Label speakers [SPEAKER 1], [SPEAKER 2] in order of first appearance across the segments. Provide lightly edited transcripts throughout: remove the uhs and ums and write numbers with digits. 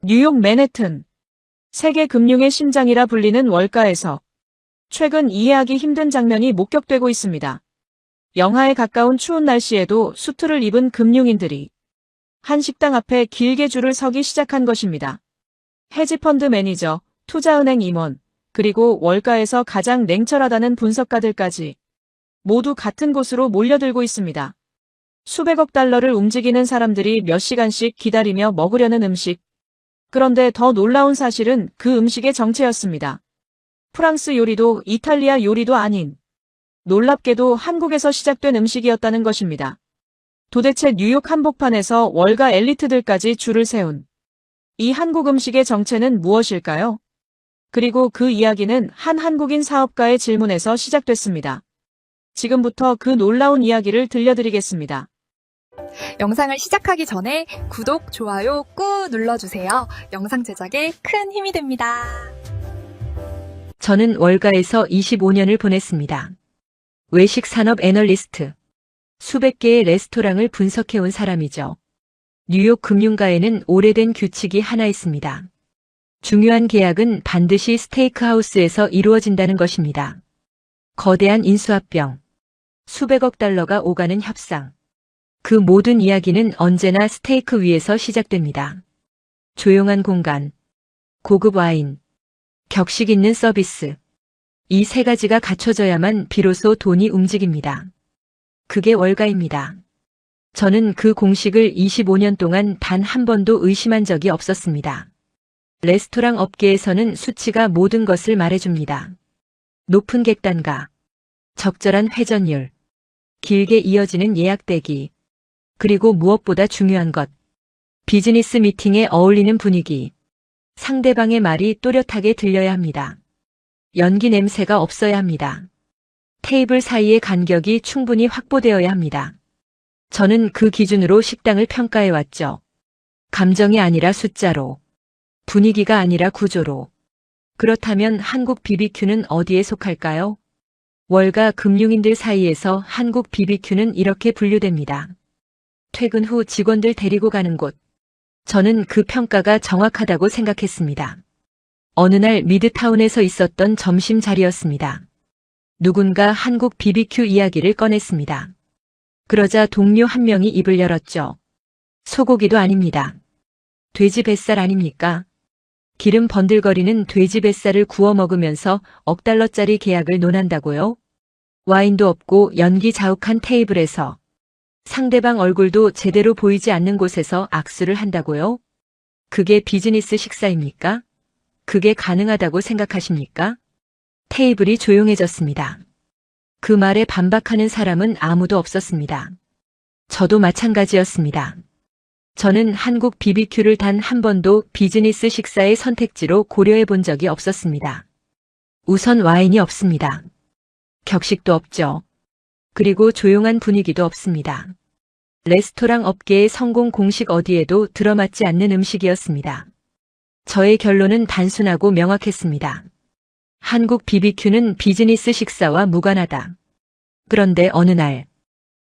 [SPEAKER 1] 뉴욕 맨해튼, 세계 금융의 심장이라 불리는 월가에서 최근 이해하기 힘든 장면이 목격되고 있습니다. 영하에 가까운 추운 날씨에도 수트를 입은 금융인들이 한 식당 앞에 길게 줄을 서기 시작한 것입니다. 헤지펀드 매니저, 투자은행 임원, 그리고 월가에서 가장 냉철하다는 분석가들까지 모두 같은 곳으로 몰려들고 있습니다. 수백억 달러를 움직이는 사람들이 몇 시간씩 기다리며 먹으려는 음식. 그런데 더 놀라운 사실은 그 음식의 정체였습니다. 프랑스 요리도 이탈리아 요리도 아닌, 놀랍게도 한국에서 시작된 음식이었다는 것입니다. 도대체 뉴욕 한복판에서 월가 엘리트들까지 줄을 세운 이 한국 음식의 정체는 무엇일까요? 그리고 그 이야기는 한 한국인 사업가의 질문에서 시작됐습니다. 지금부터 그 놀라운 이야기를 들려드리겠습니다.
[SPEAKER 2] 영상을 시작하기 전에 구독, 좋아요 꾹 눌러주세요. 영상 제작에 큰 힘이 됩니다.
[SPEAKER 3] 저는 월가에서 25년을 보냈습니다. 외식 산업 애널리스트. 수백 개의 레스토랑을 분석해온 사람이죠. 뉴욕 금융가에는 오래된 규칙이 하나 있습니다. 중요한 계약은 반드시 스테이크하우스에서 이루어진다는 것입니다. 거대한 인수합병, 수백억 달러가 오가는 협상. 그 모든 이야기는 언제나 스테이크 위에서 시작됩니다. 조용한 공간, 고급 와인, 격식 있는 서비스. 이 세 가지가 갖춰져야만 비로소 돈이 움직입니다. 그게 월가입니다. 저는 그 공식을 25년 동안 단 한 번도 의심한 적이 없었습니다. 레스토랑 업계에서는 수치가 모든 것을 말해줍니다. 높은 객단가, 적절한 회전율, 길게 이어지는 예약 대기, 그리고 무엇보다 중요한 것, 비즈니스 미팅에 어울리는 분위기. 상대방의 말이 또렷하게 들려야 합니다. 연기 냄새가 없어야 합니다. 테이블 사이의 간격이 충분히 확보되어야 합니다. 저는 그 기준으로 식당을 평가해왔죠. 감정이 아니라 숫자로, 분위기가 아니라 구조로. 그렇다면 한국 BBQ는 어디에 속할까요? 월가 금융인들 사이에서 한국 BBQ는 이렇게 분류됩니다. 퇴근 후 직원들 데리고 가는 곳. 저는 그 평가가 정확하다고 생각했습니다. 어느 날 미드타운에서 있었던 점심 자리였습니다. 누군가 한국 BBQ 이야기를 꺼냈습니다. 그러자 동료 한 명이 입을 열었죠. 소고기도 아닙니다. 돼지 뱃살 아닙니까? 기름 번들거리는 돼지 뱃살을 구워 먹으면서 억 달러짜리 계약을 논한다고요? 와인도 없고 연기 자욱한 테이블에서 상대방 얼굴도 제대로 보이지 않는 곳에서 악수를 한다고요? 그게 비즈니스 식사입니까? 그게 가능하다고 생각하십니까? 테이블이 조용해졌습니다. 그 말에 반박하는 사람은 아무도 없었습니다. 저도 마찬가지였습니다. 저는 한국 BBQ를 단 한 번도 비즈니스 식사의 선택지로 고려해 본 적이 없었습니다. 우선 와인이 없습니다. 격식도 없죠. 그리고 조용한 분위기도 없습니다. 레스토랑 업계의 성공 공식 어디에도 들어맞지 않는 음식이었습니다. 저의 결론은 단순하고 명확했습니다. 한국 BBQ는 비즈니스 식사와 무관하다. 그런데 어느 날,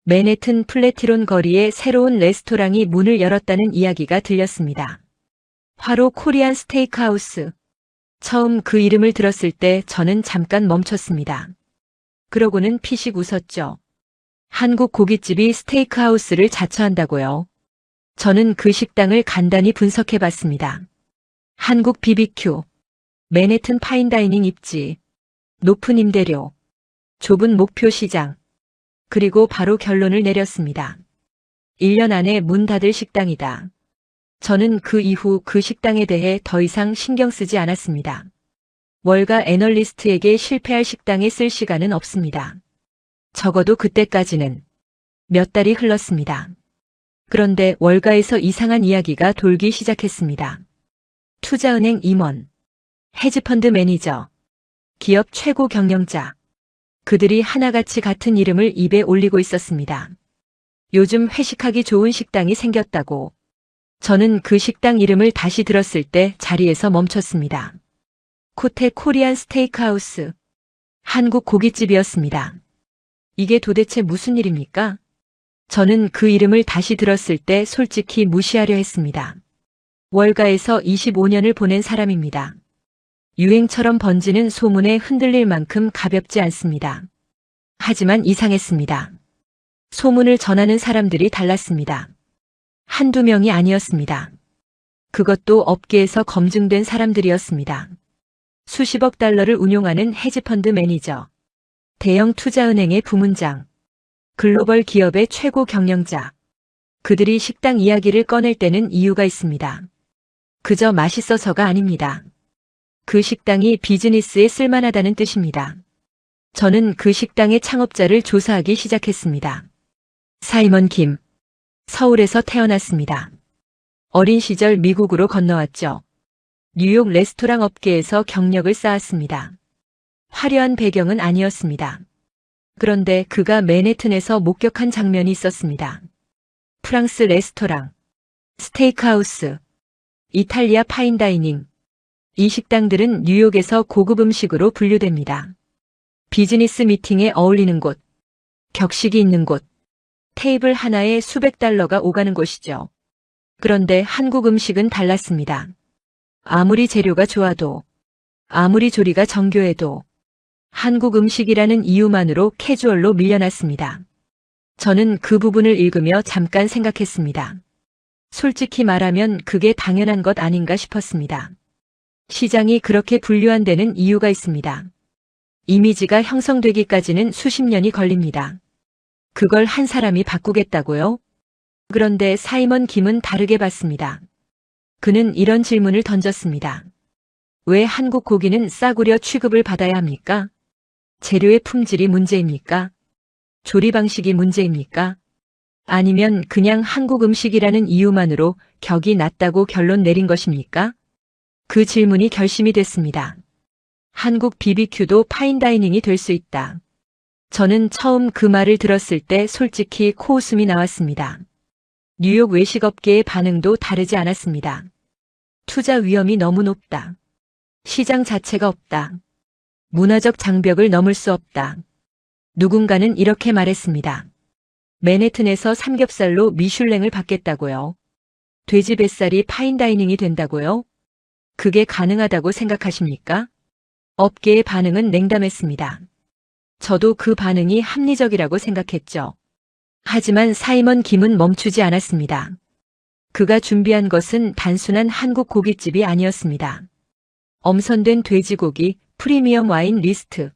[SPEAKER 3] 맨해튼 플래티론 거리에 새로운 레스토랑이 문을 열었다는 이야기가 들렸습니다. 화로 코리안 스테이크하우스. 처음 그 이름을 들었을 때 저는 잠깐 멈췄습니다. 그러고는 피식 웃었죠. 한국 고깃집이 스테이크하우스를 자처한다고요. 저는 그 식당을 간단히 분석해봤습니다. 한국 BBQ, 맨해튼 파인다이닝 입지, 높은 임대료, 좁은 목표 시장, 그리고 바로 결론을 내렸습니다. 1년 안에 문 닫을 식당이다. 저는 그 이후 그 식당에 대해 더 이상 신경 쓰지 않았습니다. 월가 애널리스트에게 실패할 식당에 쓸 시간은 없습니다. 적어도 그때까지는. 몇 달이 흘렀습니다. 그런데 월가에서 이상한 이야기가 돌기 시작했습니다. 투자은행 임원, 헤지펀드 매니저, 기업 최고 경영자. 그들이 하나같이 같은 이름을 입에 올리고 있었습니다. 요즘 회식하기 좋은 식당이 생겼다고. 저는 그 식당 이름을 다시 들었을 때 자리에서 멈췄습니다. 코테 코리안 스테이크하우스. 한국 고깃집이었습니다. 이게 도대체 무슨 일입니까? 저는 그 이름을 다시 들었을 때 솔직히 무시하려 했습니다. 월가에서 25년을 보낸 사람입니다. 유행처럼 번지는 소문에 흔들릴 만큼 가볍지 않습니다. 하지만 이상했습니다. 소문을 전하는 사람들이 달랐습니다. 한두 명이 아니었습니다. 그것도 업계에서 검증된 사람들이었습니다. 수십억 달러를 운용하는 헤지펀드 매니저, 대형 투자은행의 부문장, 글로벌 기업의 최고 경영자. 그들이 식당 이야기를 꺼낼 때는 이유가 있습니다. 그저 맛있어서가 아닙니다. 그 식당이 비즈니스에 쓸만하다는 뜻입니다. 저는 그 식당의 창업자를 조사하기 시작했습니다. 사이먼 김. 서울에서 태어났습니다. 어린 시절 미국으로 건너왔죠. 뉴욕 레스토랑 업계에서 경력을 쌓았습니다. 화려한 배경은 아니었습니다. 그런데 그가 맨해튼에서 목격한 장면이 있었습니다. 프랑스 레스토랑, 스테이크하우스, 이탈리아 파인다이닝. 이 식당들은 뉴욕에서 고급 음식으로 분류됩니다. 비즈니스 미팅에 어울리는 곳, 격식이 있는 곳, 테이블 하나에 수백 달러가 오가는 곳이죠. 그런데 한국 음식은 달랐습니다. 아무리 재료가 좋아도, 아무리 조리가 정교해도 한국 음식이라는 이유만으로 캐주얼로 밀려났습니다. 저는 그 부분을 읽으며 잠깐 생각했습니다. 솔직히 말하면 그게 당연한 것 아닌가 싶었습니다. 시장이 그렇게 분류한 데는 이유가 있습니다. 이미지가 형성되기까지는 수십 년이 걸립니다. 그걸 한 사람이 바꾸겠다고요? 그런데 사이먼 김은 다르게 봤습니다. 그는 이런 질문을 던졌습니다. 왜 한국 고기는 싸구려 취급을 받아야 합니까? 재료의 품질이 문제입니까? 조리 방식이 문제입니까? 아니면 그냥 한국 음식이라는 이유만으로 격이 낮다고 결론 내린 것입니까? 그 질문이 결심이 됐습니다. 한국 BBQ도 파인다이닝이 될 수 있다. 저는 처음 그 말을 들었을 때 솔직히 코웃음이 나왔습니다. 뉴욕 외식업계의 반응도 다르지 않았습니다. 투자 위험이 너무 높다. 시장 자체가 없다. 문화적 장벽을 넘을 수 없다. 누군가는 이렇게 말했습니다. 맨해튼에서 삼겹살로 미슐랭을 받겠다고요? 돼지 뱃살이 파인다이닝이 된다고요? 그게 가능하다고 생각하십니까? 업계의 반응은 냉담했습니다. 저도 그 반응이 합리적이라고 생각했죠. 하지만 사이먼 김은 멈추지 않았습니다. 그가 준비한 것은 단순한 한국 고깃집이 아니었습니다. 엄선된 돼지고기, 프리미엄 와인 리스트,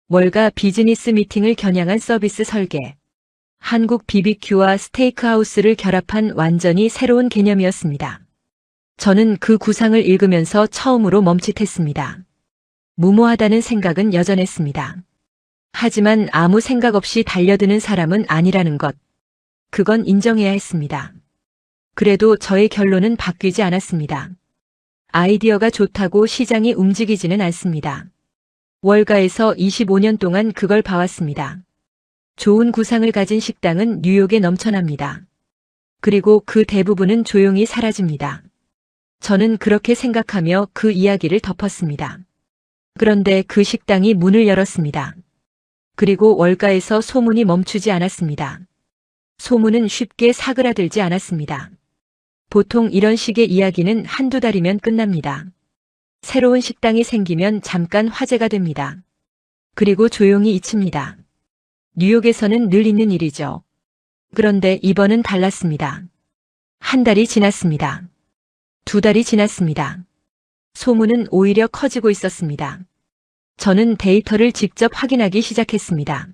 [SPEAKER 3] 월가 비즈니스 미팅을 겨냥한 서비스 설계, 한국 BBQ와 스테이크하우스를 결합한 완전히 새로운 개념이었습니다. 저는 그 구상을 읽으면서 처음으로 멈칫했습니다. 무모하다는 생각은 여전했습니다. 하지만 아무 생각 없이 달려드는 사람은 아니라는 것. 그건 인정해야 했습니다. 그래도 저의 결론은 바뀌지 않았습니다. 아이디어가 좋다고 시장이 움직이지는 않습니다. 월가에서 25년 동안 그걸 봐왔습니다. 좋은 구상을 가진 식당은 뉴욕에 넘쳐납니다. 그리고 그 대부분은 조용히 사라집니다. 저는 그렇게 생각하며 그 이야기를 덮었습니다. 그런데 그 식당이 문을 열었습니다. 그리고 월가에서 소문이 멈추지 않았습니다. 소문은 쉽게 사그라들지 않았습니다. 보통 이런 식의 이야기는 한두 달이면 끝납니다. 새로운 식당이 생기면 잠깐 화제가 됩니다. 그리고 조용히 잊힙니다. 뉴욕에서는 늘 있는 일이죠. 그런데 이번은 달랐습니다. 한 달이 지났습니다. 두 달이 지났습니다. 소문은 오히려 커지고 있었습니다. 저는 데이터를 직접 확인하기 시작했습니다.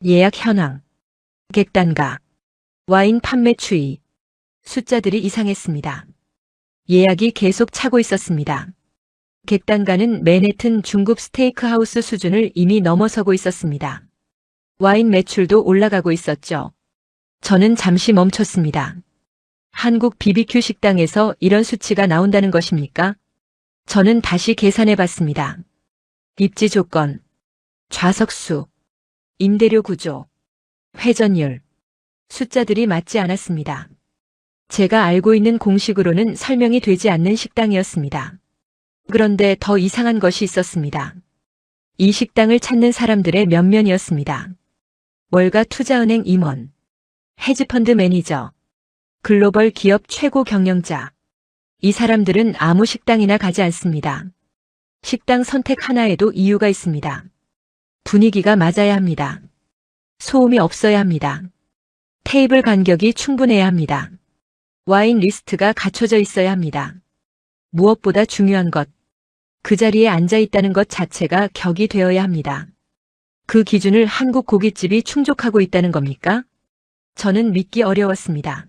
[SPEAKER 3] 예약 현황, 객단가, 와인 판매 추이, 숫자들이 이상했습니다. 예약이 계속 차고 있었습니다. 객단가는 맨해튼 중급 스테이크하우스 수준을 이미 넘어서고 있었습니다. 와인 매출도 올라가고 있었죠. 저는 잠시 멈췄습니다. 한국 BBQ 식당에서 이런 수치가 나온다는 것입니까? 저는 다시 계산해 봤습니다. 입지 조건, 좌석수, 임대료 구조, 회전율, 숫자들이 맞지 않았습니다. 제가 알고 있는 공식으로는 설명이 되지 않는 식당이었습니다. 그런데 더 이상한 것이 있었습니다. 이 식당을 찾는 사람들의 면면이었습니다. 월가 투자은행 임원, 헤지펀드 매니저, 글로벌 기업 최고 경영자, 이 사람들은 아무 식당이나 가지 않습니다. 식당 선택 하나에도 이유가 있습니다. 분위기가 맞아야 합니다. 소음이 없어야 합니다. 테이블 간격이 충분해야 합니다. 와인 리스트가 갖춰져 있어야 합니다. 무엇보다 중요한 것, 그 자리에 앉아 있다는 것 자체가 격이 되어야 합니다. 그 기준을 한국 고깃집이 충족하고 있다는 겁니까? 저는 믿기 어려웠습니다.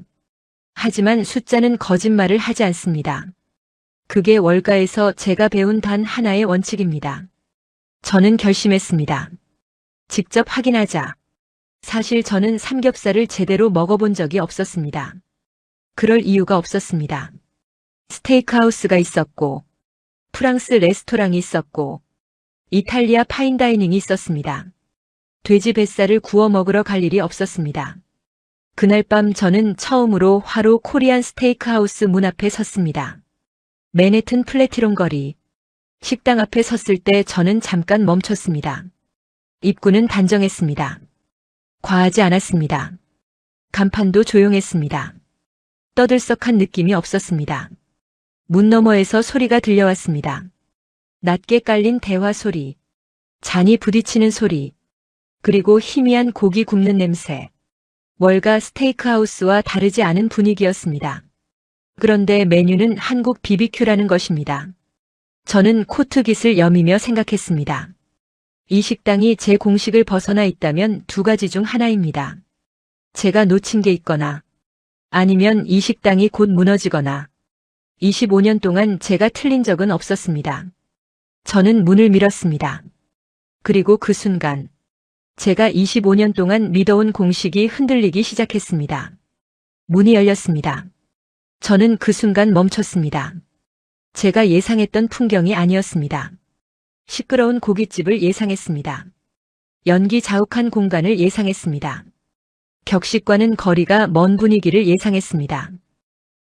[SPEAKER 3] 하지만 숫자는 거짓말을 하지 않습니다. 그게 월가에서 제가 배운 단 하나의 원칙입니다. 저는 결심했습니다. 직접 확인하자. 사실 저는 삼겹살을 제대로 먹어본 적이 없었습니다. 그럴 이유가 없었습니다. 스테이크하우스가 있었고, 프랑스 레스토랑이 있었고, 이탈리아 파인다이닝이 있었습니다. 돼지 뱃살을 구워 먹으러 갈 일이 없었습니다. 그날 밤 저는 처음으로 화로 코리안 스테이크하우스 문 앞에 섰습니다. 맨해튼 플래티론 거리. 식당 앞에 섰을 때 저는 잠깐 멈췄습니다. 입구는 단정했습니다. 과하지 않았습니다. 간판도 조용했습니다. 떠들썩한 느낌이 없었습니다. 문 너머에서 소리가 들려왔습니다. 낮게 깔린 대화 소리, 잔이 부딪히는 소리, 그리고 희미한 고기 굽는 냄새. 월가 스테이크하우스와 다르지 않은 분위기였습니다. 그런데 메뉴는 한국 BBQ라는 것입니다. 저는 코트깃을 여미며 생각했습니다. 이 식당이 제 공식을 벗어나 있다면 두 가지 중 하나입니다. 제가 놓친 게 있거나, 아니면 이 식당이 곧 무너지거나. 25년 동안 제가 틀린 적은 없었습니다. 저는 문을 밀었습니다. 그리고 그 순간, 제가 25년 동안 믿어온 공식이 흔들리기 시작했습니다. 문이 열렸습니다. 저는 그 순간 멈췄습니다. 제가 예상했던 풍경이 아니었습니다. 시끄러운 고깃집을 예상했습니다. 연기 자욱한 공간을 예상했습니다. 격식과는 거리가 먼 분위기를 예상했습니다.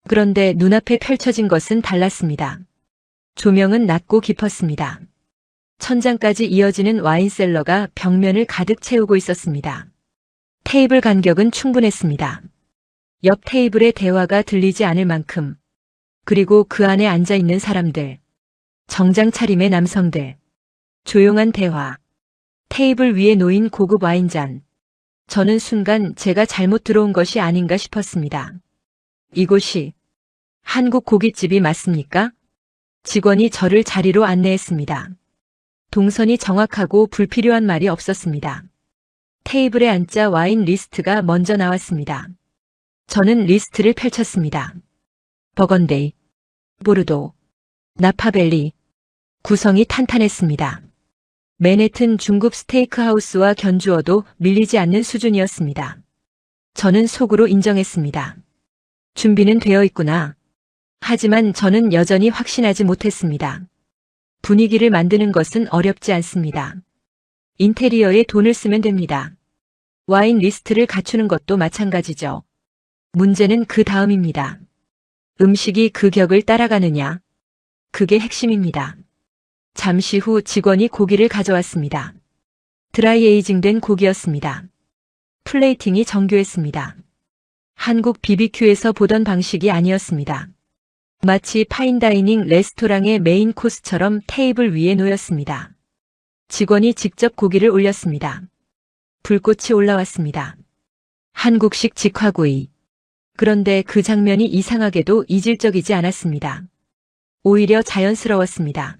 [SPEAKER 3] 그런데 눈앞에 펼쳐진 것은 달랐습니다. 조명은 낮고 깊었습니다. 천장까지 이어지는 와인셀러가 벽면을 가득 채우고 있었습니다. 테이블 간격은 충분했습니다. 옆 테이블의 대화가 들리지 않을 만큼, 그리고 그 안에 앉아 있는 사람들, 정장 차림의 남성들, 조용한 대화, 테이블 위에 놓인 고급 와인잔. 저는 순간 제가 잘못 들어온 것이 아닌가 싶었습니다. 이곳이 한국 고깃집이 맞습니까? 직원이 저를 자리로 안내했습니다. 동선이 정확하고 불필요한 말이 없었습니다. 테이블에 앉자 와인 리스트가 먼저 나왔습니다. 저는 리스트를 펼쳤습니다. 버건데이, 보르도, 나파밸리. 구성이 탄탄했습니다. 맨해튼 중급 스테이크하우스와 견주어도 밀리지 않는 수준이었습니다. 저는 속으로 인정했습니다. 준비는 되어 있구나. 하지만 저는 여전히 확신하지 못했습니다. 분위기를 만드는 것은 어렵지 않습니다. 인테리어에 돈을 쓰면 됩니다. 와인 리스트를 갖추는 것도 마찬가지죠. 문제는 그 다음입니다. 음식이 그 격을 따라가느냐. 그게 핵심입니다. 잠시 후 직원이 고기를 가져왔습니다. 드라이 에이징된 고기였습니다. 플레이팅이 정교했습니다. 한국 BBQ에서 보던 방식이 아니었습니다. 마치 파인다이닝 레스토랑의 메인 코스처럼 테이블 위에 놓였습니다. 직원이 직접 고기를 올렸습니다. 불꽃이 올라왔습니다. 한국식 직화구이. 그런데 그 장면이 이상하게도 이질적이지 않았습니다. 오히려 자연스러웠습니다.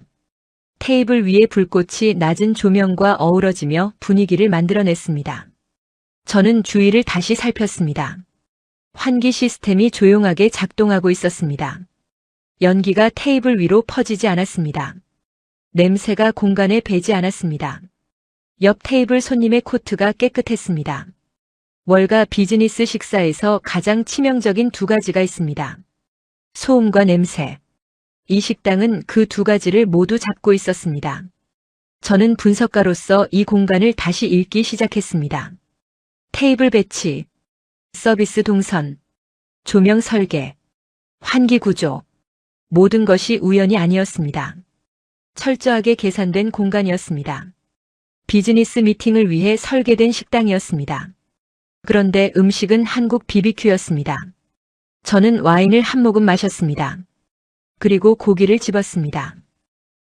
[SPEAKER 3] 테이블 위의 불꽃이 낮은 조명과 어우러지며 분위기를 만들어냈습니다. 저는 주위를 다시 살폈습니다. 환기 시스템이 조용하게 작동하고 있었습니다. 연기가 테이블 위로 퍼지지 않았습니다. 냄새가 공간에 배지 않았습니다. 옆 테이블 손님의 코트가 깨끗했습니다. 월가 비즈니스 식사에서 가장 치명적인 두 가지가 있습니다. 소음과 냄새. 이 식당은 그 두 가지를 모두 잡고 있었습니다. 저는 분석가로서 이 공간을 다시 읽기 시작했습니다. 테이블 배치, 서비스 동선, 조명 설계, 환기 구조. 모든 것이 우연이 아니었습니다. 철저하게 계산된 공간이었습니다. 비즈니스 미팅을 위해 설계된 식당이었습니다. 그런데 음식은 한국 BBQ였습니다. 저는 와인을 한 모금 마셨습니다. 그리고 고기를 집었습니다.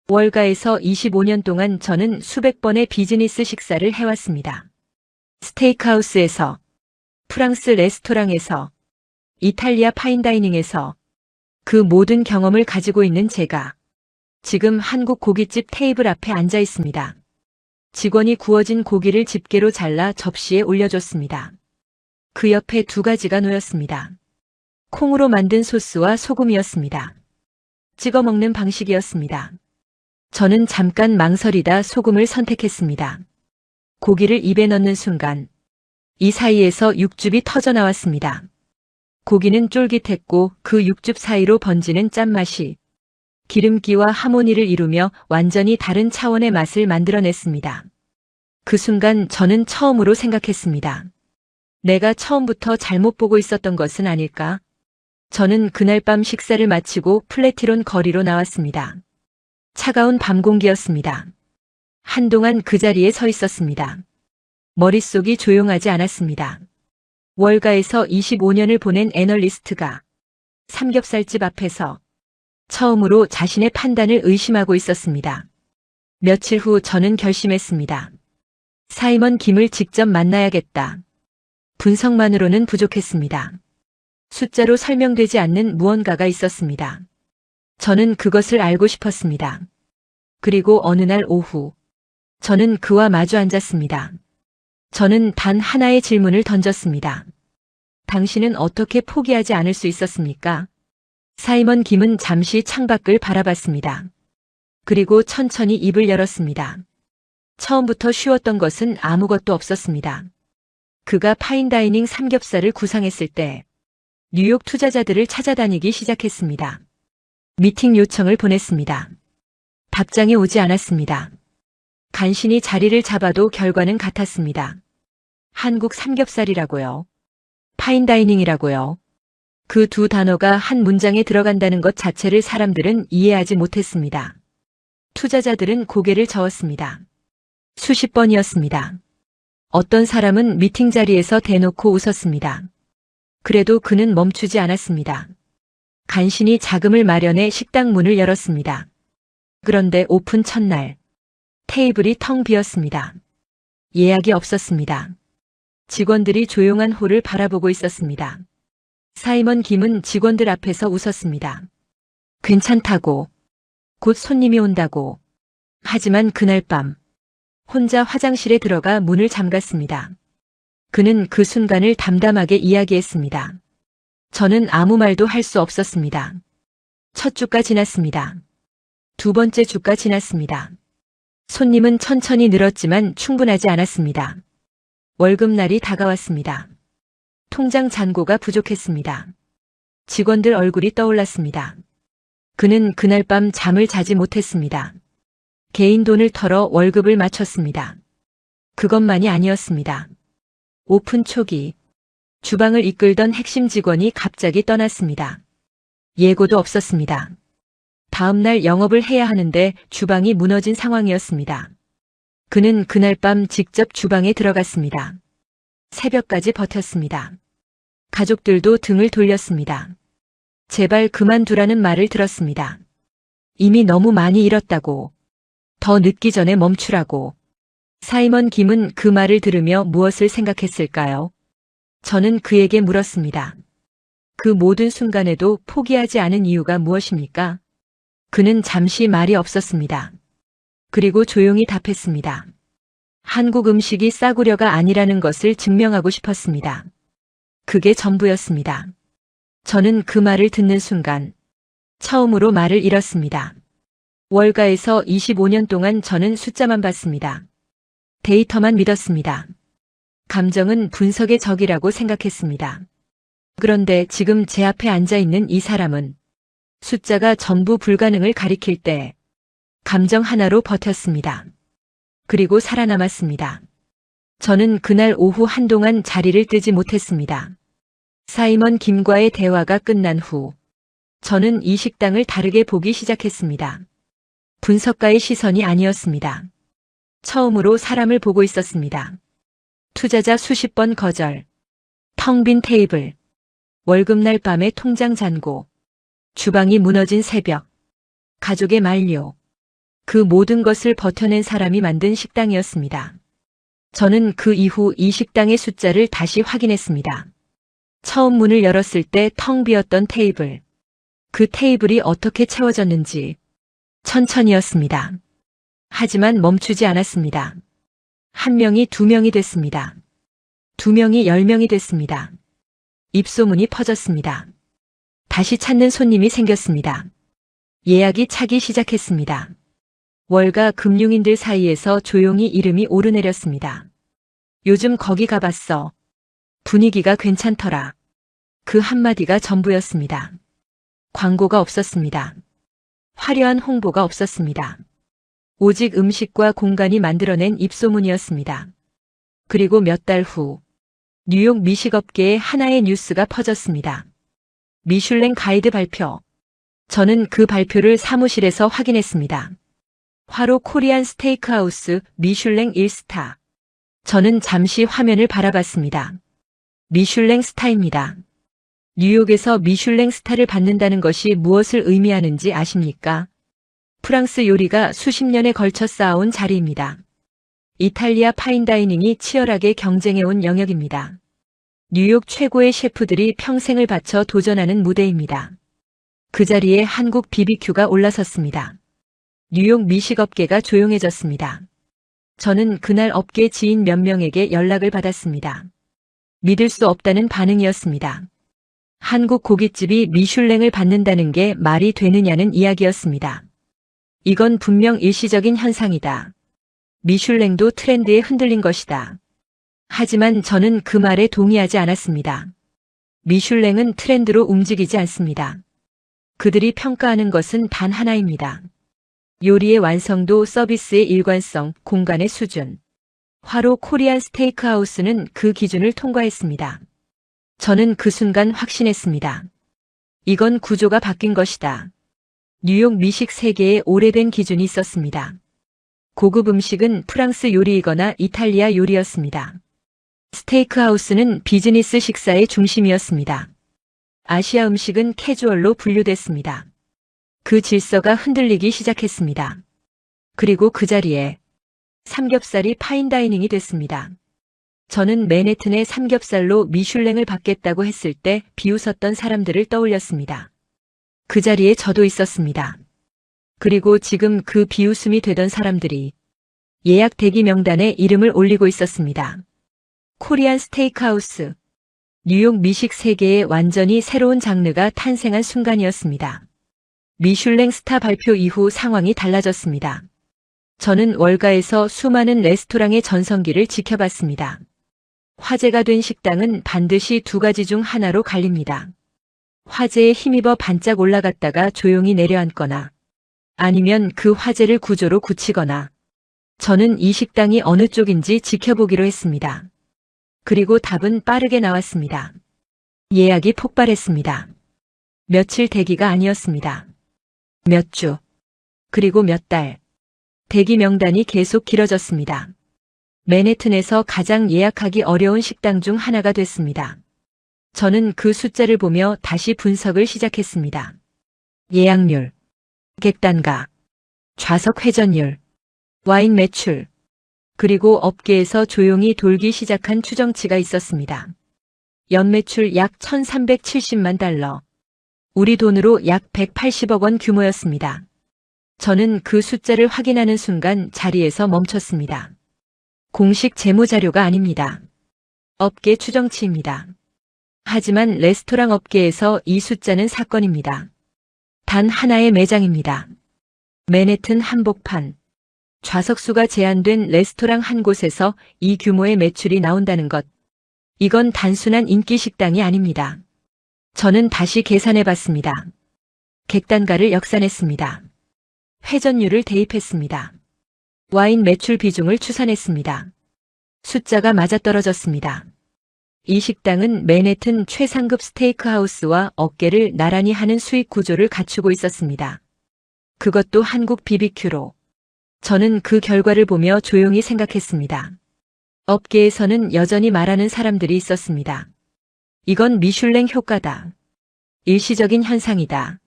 [SPEAKER 3] 월가에서 25년 동안 저는 수백 번의 비즈니스 식사를 해왔습니다. 스테이크하우스에서, 프랑스 레스토랑에서, 이탈리아 파인다이닝에서 그 모든 경험을 가지고 있는 제가 지금 한국 고깃집 테이블 앞에 앉아 있습니다. 직원이 구워진 고기를 집게로 잘라 접시에 올려줬습니다. 그 옆에 두 가지가 놓였습니다. 콩으로 만든 소스와 소금이었습니다. 찍어 먹는 방식이었습니다. 저는 잠깐 망설이다 소금을 선택했습니다. 고기를 입에 넣는 순간 이 사이에서 육즙이 터져 나왔습니다. 고기는 쫄깃했고 그 육즙 사이로 번지는 짠맛이 기름기와 하모니를 이루며 완전히 다른 차원의 맛을 만들어냈습니다. 그 순간 저는 처음으로 생각했습니다. 내가 처음부터 잘못 보고 있었던 것은 아닐까? 저는 그날 밤 식사를 마치고 플래티론 거리로 나왔습니다. 차가운 밤 공기였습니다. 한동안 그 자리에 서 있었습니다. 머릿속이 조용하지 않았습니다. 월가에서 25년을 보낸 애널리스트가 삼겹살집 앞에서 처음으로 자신의 판단을 의심하고 있었습니다. 며칠 후 저는 결심했습니다. 사이먼 김을 직접 만나야겠다. 분석만으로는 부족했습니다. 숫자로 설명되지 않는 무언가가 있었습니다. 저는 그것을 알고 싶었습니다. 그리고 어느 날 오후, 저는 그와 마주 앉았습니다. 저는 단 하나의 질문을 던졌습니다. 당신은 어떻게 포기하지 않을 수 있었습니까? 사이먼 김은 잠시 창밖을 바라봤습니다. 그리고 천천히 입을 열었습니다. 처음부터 쉬웠던 것은 아무것도 없었습니다. 그가 파인다이닝 삼겹살을 구상했을 때 뉴욕 투자자들을 찾아다니기 시작했습니다. 미팅 요청을 보냈습니다. 답장이 오지 않았습니다. 간신히 자리를 잡아도 결과는 같았습니다. 한국 삼겹살이라고요. 파인다이닝이라고요. 그 두 단어가 한 문장에 들어간다는 것 자체를 사람들은 이해하지 못했습니다. 투자자들은 고개를 저었습니다. 수십 번이었습니다. 어떤 사람은 미팅 자리에서 대놓고 웃었습니다. 그래도 그는 멈추지 않았습니다. 간신히 자금을 마련해 식당 문을 열었습니다. 그런데 오픈 첫날, 테이블이 텅 비었습니다. 예약이 없었습니다. 직원들이 조용한 홀을 바라보고 있었습니다. 사이먼 김은 직원들 앞에서 웃었습니다. 괜찮다고. 곧 손님이 온다고. 하지만 그날 밤, 혼자 화장실에 들어가 문을 잠갔습니다. 그는 그 순간을 담담하게 이야기했습니다. 저는 아무 말도 할 수 없었습니다. 첫 주가 지났습니다. 두 번째 주가 지났습니다. 손님은 천천히 늘었지만 충분하지 않았습니다. 월급날이 다가왔습니다. 통장 잔고가 부족했습니다. 직원들 얼굴이 떠올랐습니다. 그는 그날 밤 잠을 자지 못했습니다. 개인 돈을 털어 월급을 맞췄습니다. 그것만이 아니었습니다. 오픈 초기, 주방을 이끌던 핵심 직원이 갑자기 떠났습니다. 예고도 없었습니다. 다음 날 영업을 해야 하는데 주방이 무너진 상황이었습니다. 그는 그날 밤 직접 주방에 들어갔습니다. 새벽까지 버텼습니다. 가족들도 등을 돌렸습니다. 제발 그만두라는 말을 들었습니다. 이미 너무 많이 잃었다고. 더 늦기 전에 멈추라고. 사이먼 김은 그 말을 들으며 무엇을 생각했을까요? 저는 그에게 물었습니다. 그 모든 순간에도 포기하지 않은 이유가 무엇입니까? 그는 잠시 말이 없었습니다. 그리고 조용히 답했습니다. 한국 음식이 싸구려가 아니라는 것을 증명하고 싶었습니다. 그게 전부였습니다. 저는 그 말을 듣는 순간 처음으로 말을 잃었습니다. 월가에서 25년 동안 저는 숫자만 봤습니다. 데이터만 믿었습니다. 감정은 분석의 적이라고 생각했습니다. 그런데 지금 제 앞에 앉아 있는 이 사람은 숫자가 전부 불가능을 가리킬 때 감정 하나로 버텼습니다. 그리고 살아남았습니다. 저는 그날 오후 한동안 자리를 뜨지 못했습니다. 사이먼 김과의 대화가 끝난 후 저는 이 식당을 다르게 보기 시작했습니다. 분석가의 시선이 아니었습니다. 처음으로 사람을 보고 있었습니다. 투자자 수십 번 거절, 텅 빈 테이블, 월급날 밤의 통장 잔고, 주방이 무너진 새벽. 가족의 만료. 그 모든 것을 버텨낸 사람이 만든 식당이었습니다. 저는 그 이후 이 식당의 숫자를 다시 확인했습니다. 처음 문을 열었을 때 텅 비었던 테이블. 그 테이블이 어떻게 채워졌는지 천천히였습니다. 하지만 멈추지 않았습니다. 한 명이 두 명이 됐습니다. 두 명이 10명이 됐습니다. 입소문이 퍼졌습니다. 다시 찾는 손님이 생겼습니다. 예약이 차기 시작했습니다. 월가 금융인들 사이에서 조용히 이름이 오르내렸습니다. 요즘 거기 가봤어. 분위기가 괜찮더라. 그 한마디가 전부였습니다. 광고가 없었습니다. 화려한 홍보가 없었습니다. 오직 음식과 공간이 만들어낸 입소문이었습니다. 그리고 몇 달 후, 뉴욕 미식업계에 하나의 뉴스가 퍼졌습니다. 미슐랭 가이드 발표. 저는 그 발표를 사무실에서 확인했습니다. 화로 코리안 스테이크하우스 미슐랭 1스타. 저는 잠시 화면을 바라봤습니다. 미슐랭 스타입니다. 뉴욕에서 미슐랭 스타를 받는다는 것이 무엇을 의미하는지 아십니까? 프랑스 요리가 수십 년에 걸쳐 쌓아온 자리입니다. 이탈리아 파인다이닝이 치열하게 경쟁해온 영역입니다. 뉴욕 최고의 셰프들이 평생을 바쳐 도전하는 무대입니다. 그 자리에 한국 BBQ가 올라섰습니다. 뉴욕 미식업계가 조용해졌습니다. 저는 그날 업계 지인 몇 명에게 연락을 받았습니다. 믿을 수 없다는 반응이었습니다. 한국 고깃집이 미슐랭을 받는다는 게 말이 되느냐는 이야기였습니다. 이건 분명 일시적인 현상이다. 미슐랭도 트렌드에 흔들린 것이다. 하지만 저는 그 말에 동의하지 않았습니다. 미슐랭은 트렌드로 움직이지 않습니다. 그들이 평가하는 것은 단 하나입니다. 요리의 완성도, 서비스의 일관성, 공간의 수준. 화로 코리안 스테이크하우스는 그 기준을 통과했습니다. 저는 그 순간 확신했습니다. 이건 구조가 바뀐 것이다. 뉴욕 미식 세계에 오래된 기준이 있었습니다. 고급 음식은 프랑스 요리이거나 이탈리아 요리였습니다. 스테이크하우스는 비즈니스 식사의 중심이었습니다. 아시아 음식은 캐주얼로 분류됐습니다. 그 질서가 흔들리기 시작했습니다. 그리고 그 자리에 삼겹살이 파인다이닝이 됐습니다. 저는 맨해튼의 삼겹살로 미슐랭을 받겠다고 했을 때 비웃었던 사람들을 떠올렸습니다. 그 자리에 저도 있었습니다. 그리고 지금 그 비웃음이 되던 사람들이 예약 대기 명단에 이름을 올리고 있었습니다. 코리안 스테이크하우스. 뉴욕 미식 세계에 완전히 새로운 장르가 탄생한 순간이었습니다. 미슐랭 스타 발표 이후 상황이 달라졌습니다. 저는 월가에서 수많은 레스토랑의 전성기를 지켜봤습니다. 화제가 된 식당은 반드시 두 가지 중 하나로 갈립니다. 화제에 힘입어 반짝 올라갔다가 조용히 내려앉거나 아니면 그 화제를 구조로 굳히거나. 저는 이 식당이 어느 쪽인지 지켜보기로 했습니다. 그리고 답은 빠르게 나왔습니다. 예약이 폭발했습니다. 며칠 대기가 아니었습니다. 몇 주, 그리고 몇 달. 대기 명단이 계속 길어졌습니다. 맨해튼에서 가장 예약하기 어려운 식당 중 하나가 됐습니다. 저는 그 숫자를 보며 다시 분석을 시작했습니다. 예약률, 객단가, 좌석 회전율, 와인 매출, 그리고 업계에서 조용히 돌기 시작한 추정치가 있었습니다. 연매출 약 1,370만 달러, 우리 돈으로 약 180억 원 규모였습니다. 저는 그 숫자를 확인하는 순간 자리에서 멈췄습니다. 공식 재무자료가 아닙니다. 업계 추정치입니다. 하지만 레스토랑 업계에서 이 숫자는 사건입니다. 단 하나의 매장입니다. 맨해튼 한복판. 좌석수가 제한된 레스토랑 한 곳에서 이 규모의 매출이 나온다는 것. 이건 단순한 인기 식당이 아닙니다. 저는 다시 계산해 봤습니다. 객단가를 역산했습니다. 회전율을 대입했습니다. 와인 매출 비중을 추산했습니다. 숫자가 맞아떨어졌습니다. 이 식당은 맨해튼 최상급 스테이크하우스와 어깨를 나란히 하는 수익 구조를 갖추고 있었습니다. 그것도 한국 BBQ로. 저는 그 결과를 보며 조용히 생각했습니다. 업계에서는 여전히 말하는 사람들이 있었습니다. 이건 미슐랭 효과다. 일시적인 현상이다.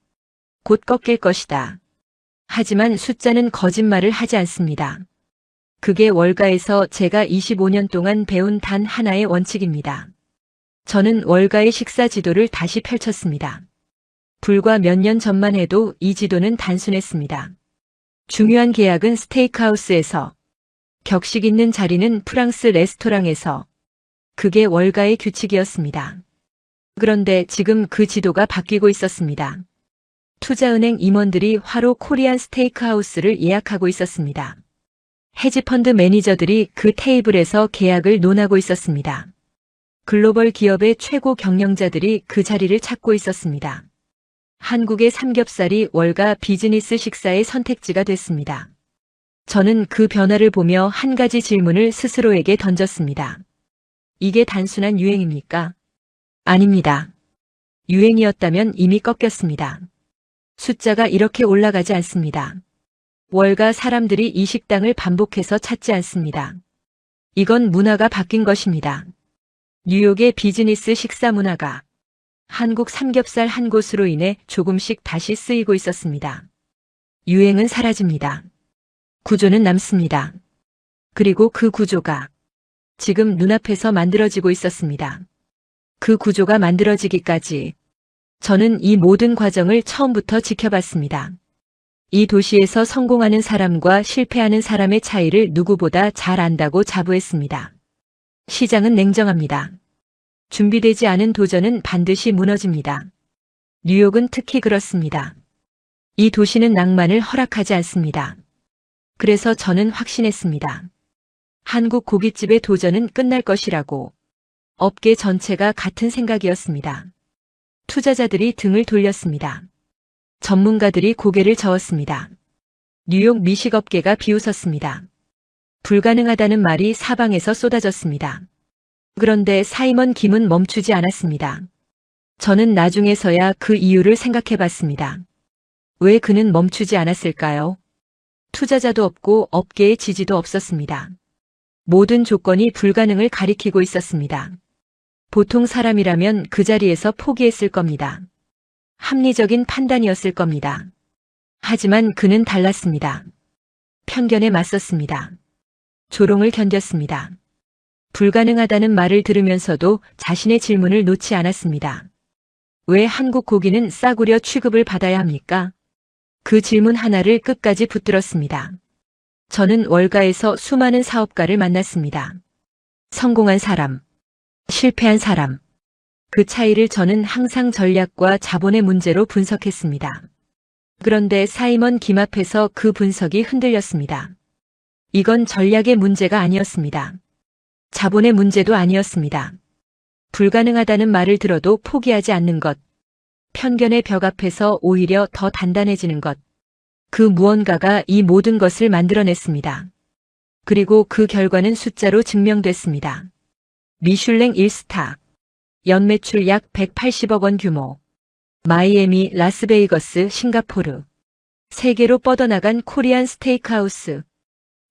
[SPEAKER 3] 곧 꺾일 것이다. 하지만 숫자는 거짓말을 하지 않습니다. 그게 월가에서 제가 25년 동안 배운 단 하나의 원칙입니다. 저는 월가의 식사 지도를 다시 펼쳤습니다. 불과 몇 년 전만 해도 이 지도는 단순했습니다. 중요한 계약은 스테이크하우스에서, 격식 있는 자리는 프랑스 레스토랑에서, 그게 월가의 규칙이었습니다. 그런데 지금 그 지도가 바뀌고 있었습니다. 투자은행 임원들이 화로 코리안 스테이크하우스를 예약하고 있었습니다. 헤지펀드 매니저들이 그 테이블에서 계약을 논하고 있었습니다. 글로벌 기업의 최고 경영자들이 그 자리를 찾고 있었습니다. 한국의 삼겹살이 월가 비즈니스 식사의 선택지가 됐습니다. 저는 그 변화를 보며 한 가지 질문을 스스로에게 던졌습니다. 이게 단순한 유행입니까? 아닙니다. 유행이었다면 이미 꺾였습니다. 숫자가 이렇게 올라가지 않습니다. 월가 사람들이 이 식당을 반복해서 찾지 않습니다. 이건 문화가 바뀐 것입니다. 뉴욕의 비즈니스 식사 문화가 한국 삼겹살 한 곳으로 인해 조금씩 다시 쓰이고 있었습니다. 유행은 사라집니다. 구조는 남습니다. 그리고 그 구조가 지금 눈앞에서 만들어지고 있었습니다. 그 구조가 만들어지기까지 저는 이 모든 과정을 처음부터 지켜봤습니다. 이 도시에서 성공하는 사람과 실패하는 사람의 차이를 누구보다 잘 안다고 자부했습니다. 시장은 냉정합니다. 준비되지 않은 도전은 반드시 무너집니다. 뉴욕은 특히 그렇습니다. 이 도시는 낭만을 허락하지 않습니다. 그래서 저는 확신했습니다. 한국 고깃집의 도전은 끝날 것이라고. 업계 전체가 같은 생각이었습니다. 투자자들이 등을 돌렸습니다. 전문가들이 고개를 저었습니다. 뉴욕 미식업계가 비웃었습니다. 불가능하다는 말이 사방에서 쏟아졌습니다. 그런데 사이먼 김은 멈추지 않았습니다. 저는 나중에서야 그 이유를 생각해 봤습니다. 왜 그는 멈추지 않았을까요? 투자자도 없고 업계의 지지도 없었습니다. 모든 조건이 불가능을 가리키고 있었습니다. 보통 사람이라면 그 자리에서 포기했을 겁니다. 합리적인 판단이었을 겁니다. 하지만 그는 달랐습니다. 편견에 맞섰습니다. 조롱을 견뎠습니다. 불가능하다는 말을 들으면서도 자신의 질문을 놓지 않았습니다. 왜 한국 고기는 싸구려 취급을 받아야 합니까? 그 질문 하나를 끝까지 붙들었습니다. 저는 월가에서 수많은 사업가를 만났습니다. 성공한 사람, 실패한 사람. 그 차이를 저는 항상 전략과 자본의 문제로 분석했습니다. 그런데 사이먼 김 앞에서 그 분석이 흔들렸습니다. 이건 전략의 문제가 아니었습니다. 자본의 문제도 아니었습니다. 불가능하다는 말을 들어도 포기하지 않는 것. 편견의 벽 앞에서 오히려 더 단단해지는 것. 그 무언가가 이 모든 것을 만들어냈습니다. 그리고 그 결과는 숫자로 증명됐습니다. 미슐랭 1스타. 연매출 약 180억 원 규모. 마이애미, 라스베이거스, 싱가포르. 세계로 뻗어나간 코리안 스테이크하우스.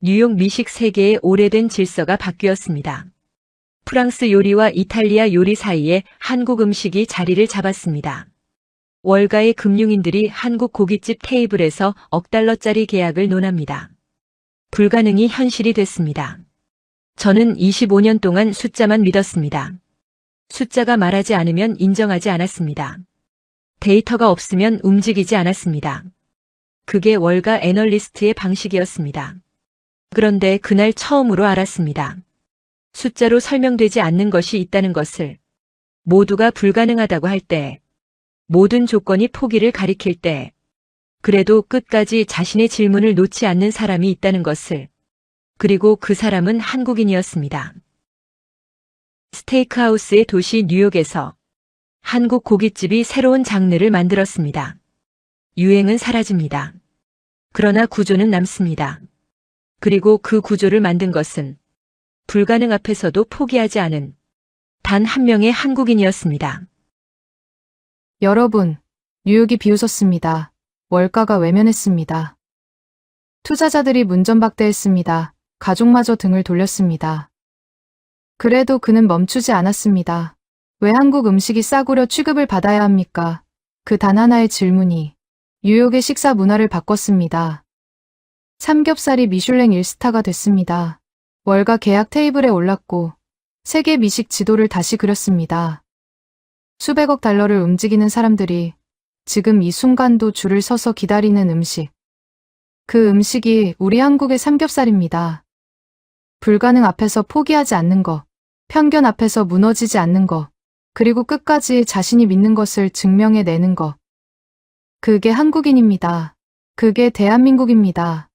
[SPEAKER 3] 뉴욕 미식 세계의 오래된 질서가 바뀌었습니다. 프랑스 요리와 이탈리아 요리 사이에 한국 음식이 자리를 잡았습니다. 월가의 금융인들이 한국 고깃집 테이블에서 억 달러짜리 계약을 논합니다. 불가능이 현실이 됐습니다. 저는 25년 동안 숫자만 믿었습니다. 숫자가 말하지 않으면 인정하지 않았습니다. 데이터가 없으면 움직이지 않았습니다. 그게 월가 애널리스트의 방식이었습니다. 그런데 그날 처음으로 알았습니다. 숫자로 설명되지 않는 것이 있다는 것을. 모두가 불가능하다고 할 때, 모든 조건이 포기를 가리킬 때, 그래도 끝까지 자신의 질문을 놓지 않는 사람이 있다는 것을. 그리고 그 사람은 한국인이었습니다. 스테이크하우스의 도시 뉴욕에서 한국 고깃집이 새로운 장르를 만들었습니다. 유행은 사라집니다. 그러나 구조는 남습니다. 그리고 그 구조를 만든 것은 불가능 앞에서도 포기하지 않은 단 한 명의 한국인이었습니다.
[SPEAKER 4] 여러분, 뉴욕이 비웃었습니다. 월가가 외면했습니다. 투자자들이 문전박대했습니다. 가족마저 등을 돌렸습니다. 그래도 그는 멈추지 않았습니다. 왜 한국 음식이 싸구려 취급을 받아야 합니까? 그 단 하나의 질문이 뉴욕의 식사 문화를 바꿨습니다. 삼겹살이 미슐랭 1스타가 됐습니다. 월가 계약 테이블에 올랐고 세계 미식 지도를 다시 그렸습니다. 수백억 달러를 움직이는 사람들이 지금 이 순간도 줄을 서서 기다리는 음식. 그 음식이 우리 한국의 삼겹살입니다. 불가능 앞에서 포기하지 않는 것, 편견 앞에서 무너지지 않는 것, 그리고 끝까지 자신이 믿는 것을 증명해내는 것. 그게 한국인입니다. 그게 대한민국입니다.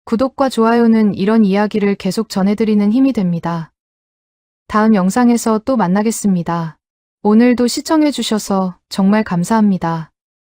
[SPEAKER 4] 구독과 좋아요는 이런 이야기를 계속 전해드리는 힘이 됩니다. 다음 영상에서 또 만나겠습니다. 오늘도 시청해주셔서 정말 감사합니다.